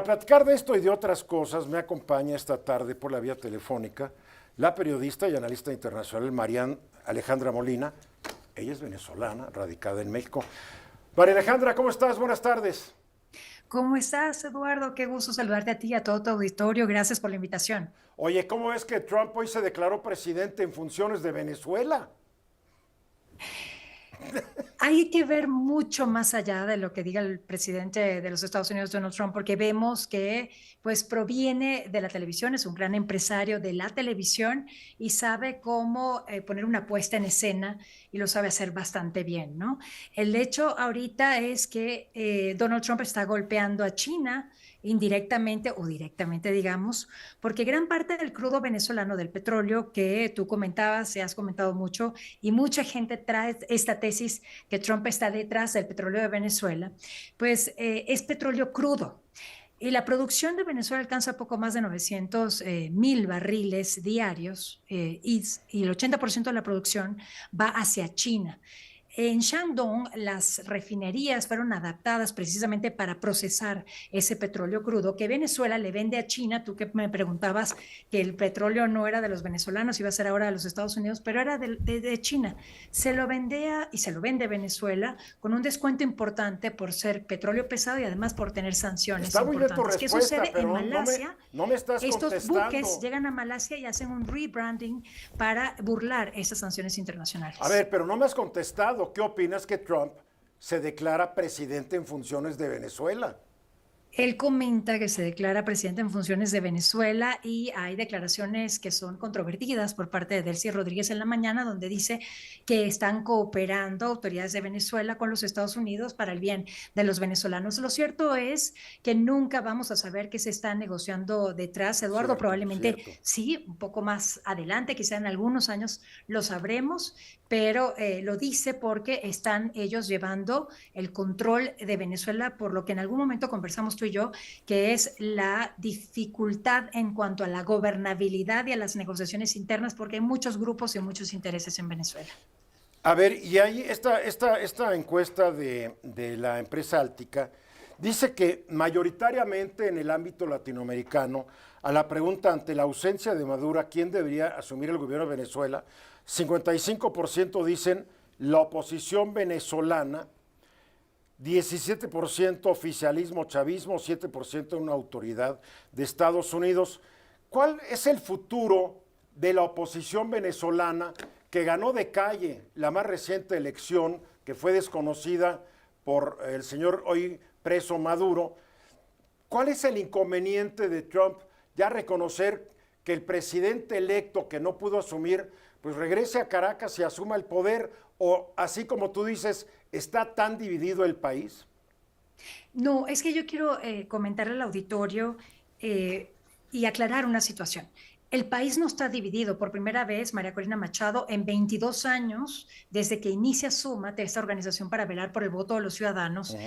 platicar de esto y de otras cosas, me acompaña esta tarde por la vía telefónica la periodista y analista internacional Marian Alejandra Molina. Ella es venezolana, radicada en México. María Alejandra, ¿cómo estás? Buenas tardes. ¿Cómo estás, Eduardo? Qué gusto saludarte a ti y a todo tu auditorio. Gracias por la invitación. Oye, ¿cómo es que Trump hoy se declaró presidente en funciones de Venezuela? Hay que ver mucho más allá de lo que diga el presidente de los Estados Unidos, Donald Trump, porque vemos que pues proviene de la televisión, es un gran empresario de la televisión y sabe cómo poner una puesta en escena y lo sabe hacer bastante bien, ¿no? El hecho ahorita es que Donald Trump está golpeando a China indirectamente o directamente, digamos, porque gran parte del crudo venezolano, del petróleo que tú comentabas, y has comentado mucho, y mucha gente trae esta tesis que Trump está detrás del petróleo de Venezuela, pues es petróleo crudo. Y la producción de Venezuela alcanza poco más de 900 mil barriles diarios y el 80% de la producción va hacia China. En Shandong, las refinerías fueron adaptadas precisamente para procesar ese petróleo crudo que Venezuela le vende a China. Tú que me preguntabas que el petróleo no era de los venezolanos, iba a ser ahora de los Estados Unidos, pero era de China. Se lo vendía y se lo vende Venezuela con un descuento importante por ser petróleo pesado y además por tener sanciones Está muy bien tu importantes. ¿Qué respuesta, sucede en pero Malasia? no me estás Estos buques contestando. llegan a Malasia y hacen un rebranding para burlar esas sanciones A internacionales. ver, pero no me has contestado. ¿Qué opinas que Trump se declara presidente en funciones de Venezuela? Él comenta que se declara presidente en funciones de Venezuela y hay declaraciones que son controvertidas por parte de Delcy Rodríguez en la mañana, donde dice que están cooperando autoridades de Venezuela con los Estados Unidos para el bien de los venezolanos. Lo cierto es que nunca vamos a saber qué se está negociando detrás, Eduardo. Cierto, Probablemente cierto. sí, un poco más adelante, quizá en algunos años lo sabremos, pero lo dice porque están ellos llevando el control de Venezuela, por lo que en algún momento conversamos tú y yo, que es la dificultad en cuanto a la gobernabilidad y a las negociaciones internas, porque hay muchos grupos y muchos intereses en Venezuela. A ver, y ahí esta encuesta de la empresa Altica dice que mayoritariamente en el ámbito latinoamericano, a la pregunta ante la ausencia de Maduro, ¿quién debería asumir el gobierno de Venezuela? 55% dicen la oposición venezolana, 17% oficialismo chavismo, 7% una autoridad de Estados Unidos. ¿Cuál es el futuro de la oposición venezolana que ganó de calle la más reciente elección, que fue desconocida por el señor hoy preso Maduro? ¿Cuál es el inconveniente de Trump ya reconocer que el presidente electo que no pudo asumir, pues regrese a Caracas y asuma el poder? O así como tú dices, ¿está tan dividido el país? No, es que yo quiero comentarle al auditorio y aclarar una situación. El país no está dividido. Por primera vez, María Corina Machado, en 22 años, desde que inicia Súmate, esta organización para velar por el voto de los ciudadanos,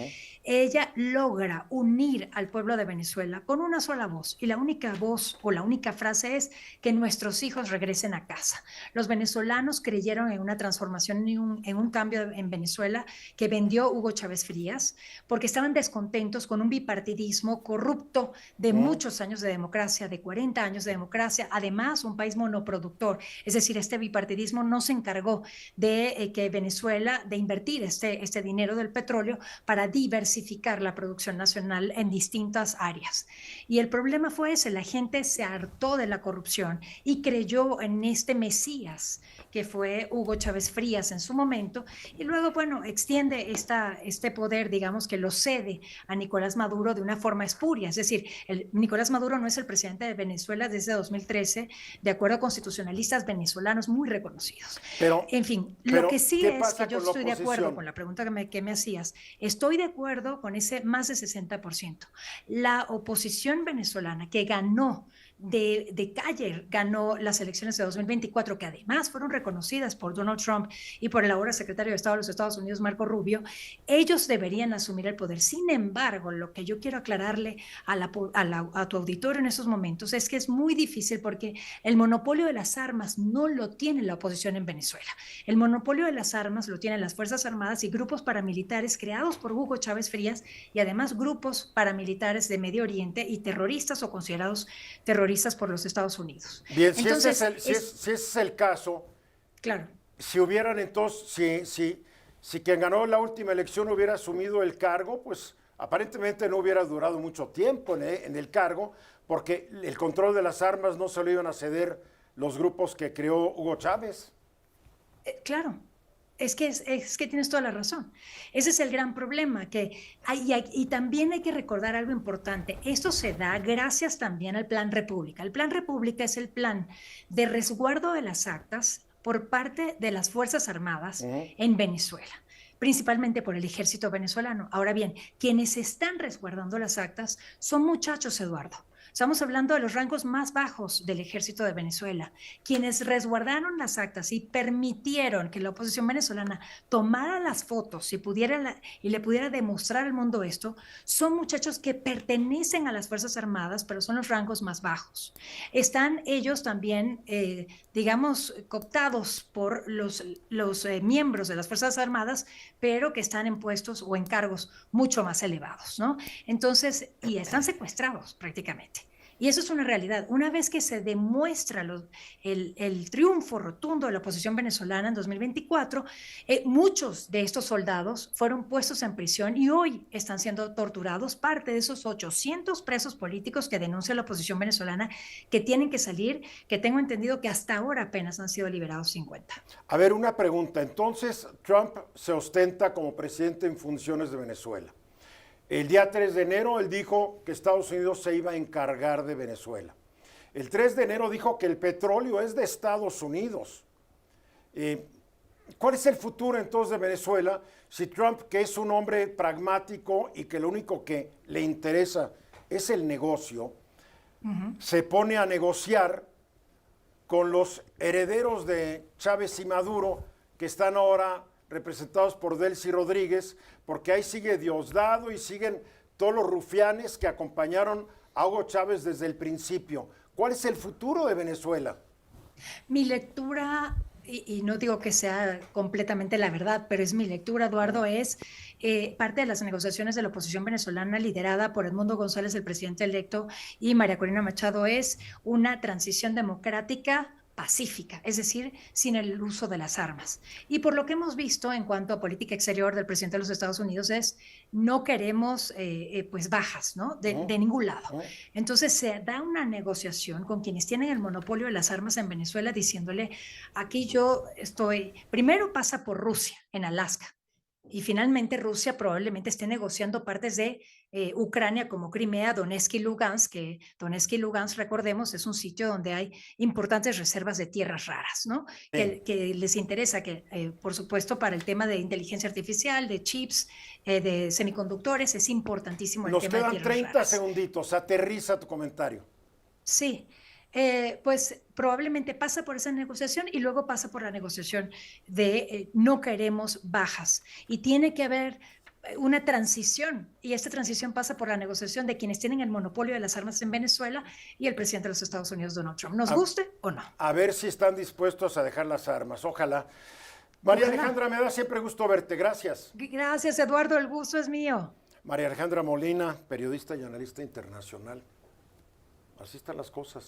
ella logra unir al pueblo de Venezuela con una sola voz. Y la única voz o la única frase es que nuestros hijos regresen a casa. Los venezolanos creyeron en una transformación, en un cambio en Venezuela que vendió Hugo Chávez Frías, porque estaban descontentos con un bipartidismo corrupto de muchos años de democracia, de 40 años de democracia, además un país monoproductor, es decir, este bipartidismo no se encargó de que Venezuela, de invertir este dinero del petróleo para diversificar la producción nacional en distintas áreas. Y el problema fue ese, la gente se hartó de la corrupción y creyó en este Mesías que fue Hugo Chávez Frías en su momento, y luego, bueno, extiende este poder, digamos que lo cede a Nicolás Maduro de una forma espuria, es decir, Nicolás Maduro no es el presidente de Venezuela desde 2013, de acuerdo a constitucionalistas venezolanos muy reconocidos. Pero, En fin, lo que pero, sí ¿qué es que pasa yo con la estoy de acuerdo oposición? con la pregunta que me hacías, estoy de acuerdo con ese más de 60%. La oposición venezolana que ganó de calle ganó las elecciones de 2024, que además fueron reconocidas por Donald Trump y por el ahora secretario de Estado de los Estados Unidos, Marco Rubio, ellos deberían asumir el poder. Sin embargo, lo que yo quiero aclararle a tu auditorio en estos momentos es que es muy difícil porque el monopolio de las armas no lo tiene la oposición en Venezuela. El monopolio de las armas lo tienen las Fuerzas Armadas y grupos paramilitares creados por Hugo Chávez Frías y además grupos paramilitares de Medio Oriente y terroristas o considerados terroristas por los Estados Unidos. Bien, entonces, si ese es el caso, claro. Si hubieran entonces, si quien ganó la última elección hubiera asumido el cargo, pues aparentemente no hubiera durado mucho tiempo en el cargo, porque el control de las armas no se lo iban a ceder los grupos que creó Hugo Chávez. Claro. Es que tienes toda la razón. Ese es el gran problema. Y también hay que recordar algo importante. Esto se da gracias también al Plan República. El Plan República es el plan de resguardo de las actas por parte de las Fuerzas Armadas en Venezuela, principalmente por el ejército venezolano. Ahora bien, quienes están resguardando las actas son muchachos, Eduardo. Estamos hablando de los rangos más bajos del ejército de Venezuela, quienes resguardaron las actas y permitieron que la oposición venezolana tomara las fotos y le pudiera demostrar al mundo esto, son muchachos que pertenecen a las Fuerzas Armadas, pero son los rangos más bajos. Están ellos también, digamos, cooptados por los miembros de las Fuerzas Armadas, pero que están en puestos o en cargos mucho más elevados, ¿no? Entonces, y están secuestrados prácticamente. Y eso es una realidad. Una vez que se demuestra el triunfo rotundo de la oposición venezolana en 2024, muchos de estos soldados fueron puestos en prisión y hoy están siendo torturados. Parte de esos 800 presos políticos que denuncia la oposición venezolana que tienen que salir, que tengo entendido que hasta ahora apenas han sido liberados 50. A ver, una pregunta. Entonces, Trump se ostenta como presidente en funciones de Venezuela. El día 3 de enero él dijo que Estados Unidos se iba a encargar de Venezuela. El 3 de enero dijo que el petróleo es de Estados Unidos. ¿Cuál es el futuro entonces de Venezuela si Trump, que es un hombre pragmático y que lo único que le interesa es el negocio, se pone a negociar con los herederos de Chávez y Maduro que están ahora representados por Delcy Rodríguez, porque ahí sigue Diosdado y siguen todos los rufianes que acompañaron a Hugo Chávez desde el principio? ¿Cuál es el futuro de Venezuela? Mi lectura, y no digo que sea completamente la verdad, pero es mi lectura, Eduardo, es parte de las negociaciones de la oposición venezolana liderada por Edmundo González, el presidente electo, y María Corina Machado, es una transición democrática pacífica, es decir, sin el uso de las armas. Y por lo que hemos visto en cuanto a política exterior del presidente de los Estados Unidos es no queremos pues bajas, ¿no? De ningún lado. Entonces se da una negociación con quienes tienen el monopolio de las armas en Venezuela diciéndole, aquí yo estoy, primero pasa por Rusia en Alaska. Y finalmente Rusia probablemente esté negociando partes de Ucrania como Crimea, Donetsk y Lugansk, que Donetsk y Lugansk, recordemos, es un sitio donde hay importantes reservas de tierras raras, ¿no? Sí. Que les interesa, que por supuesto para el tema de inteligencia artificial, de chips, de semiconductores, es importantísimo el Nos tema de quedan tierras 30 raras. segunditos, aterriza tu comentario. Sí, pues probablemente pasa por esa negociación y luego pasa por la negociación de no queremos bajas y tiene que haber una transición y esta transición pasa por la negociación de quienes tienen el monopolio de las armas en Venezuela y el presidente de los Estados Unidos, Donald Trump. ¿Nos guste o no? A ver si están dispuestos a dejar las armas, ojalá. María Alejandra, me da siempre gusto verte, gracias. Gracias, Eduardo, el gusto es mío. María Alejandra Molina, periodista y analista internacional. Así están las cosas.